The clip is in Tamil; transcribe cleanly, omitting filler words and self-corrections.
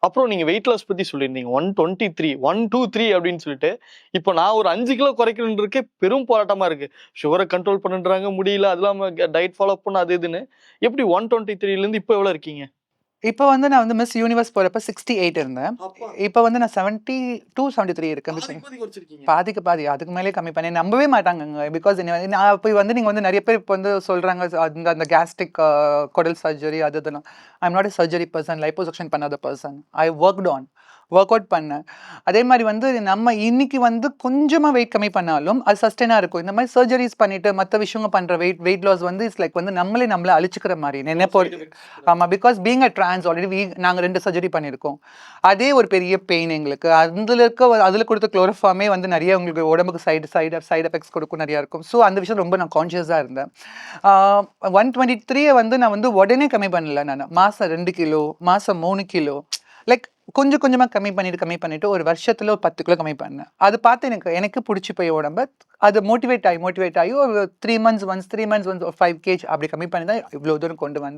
அப்புறம் நீங்க வெயிட் லாஸ் பத்தி சொல்லியிருந்தீங்க 123 123 அப்படின்னு சொல்லிட்டு. இப்போ நான் ஒரு 5 கிலோ குறைக்கணுன்றதுக்கே பெரும் போராட்டமா இருக்கு. சுகரை கண்ட்ரோல் பண்ணுன்றாங்க, முடியல. அது இல்லாம டயட் ஃபாலோ பண்ண அது இதுன்னு. எப்படி 123ல இருந்து இப்போ எவ்வளவு இருக்கீங்க? இப்போ வந்து நான் வந்து மிஸ் யூனிவர்ஸ் போறப்ப 68 இருந்தேன். இப்போ வந்து நான் 72, 73 இருக்கேன். பாதிக்கு பாதி. அதுக்கு மேலே கம்மி பண்ணி நம்பவே மாட்டாங்கங்க. பிகாஸ் நான் இப்போ வந்து நீங்க வந்து நிறைய பேர் இப்போ வந்து சொல்றாங்க அந்த அந்த கேஸ்ட்ரிக் குடல் சர்ஜரி அது இதெல்லாம். I am not a surgery person, liposuction பண்ணாத பர்சன். ஐ ஒர்க் அவுட் பண்ணேன். அதே மாதிரி வந்து நம்ம இன்னைக்கு வந்து கொஞ்சமாக வெயிட் கம்மி பண்ணாலும் அது சஸ்டெயினாக இருக்கும். இந்த மாதிரி சர்ஜரிஸ் பண்ணிட்டு மற்ற விஷயங்கள் பண்ணுற வெயிட் லாஸ் வந்து இட்ஸ் லைக் வந்து நம்மளை அழிச்சிக்கிற மாதிரி என்ன ஆமாம். Because being a trans already நாங்கள் 2 சர்ஜரி பண்ணியிருக்கோம். அதே ஒரு பெரிய பெயின் எங்களுக்கு. அதில் கொடுத்த குளோரோஃபார்மே வந்து நிறைய உங்களுக்கு உடம்புக்கு சைடு எஃபெக்ட்ஸ் கொடுக்கும், நிறையா இருக்கும். ஸோ அந்த விஷயம் ரொம்ப நான் கான்ஷியஸாக இருந்தேன். 123 வந்து நான் வந்து உடனே கம்மி பண்ணல. நான் மாதம் 2 கிலோ, மாதம் 3 கிலோ, லைக் கொஞ்சம் கொஞ்சமாக கம்மி பண்ணிட்டு ஒரு வருஷத்தில் ஒரு 10 கிலோ கம்மி பண்ணேன். அது பார்த்து எனக்கு பிடிச்சி போய் உடம்பு அது மோட்டிவேட் ஆகி ஒரு 3 months ஒன்ஸ் 5 kg அப்படி கம்மி பண்ணி தான் இவ்வளோ தூரம் கொண்டு வந்தேன்.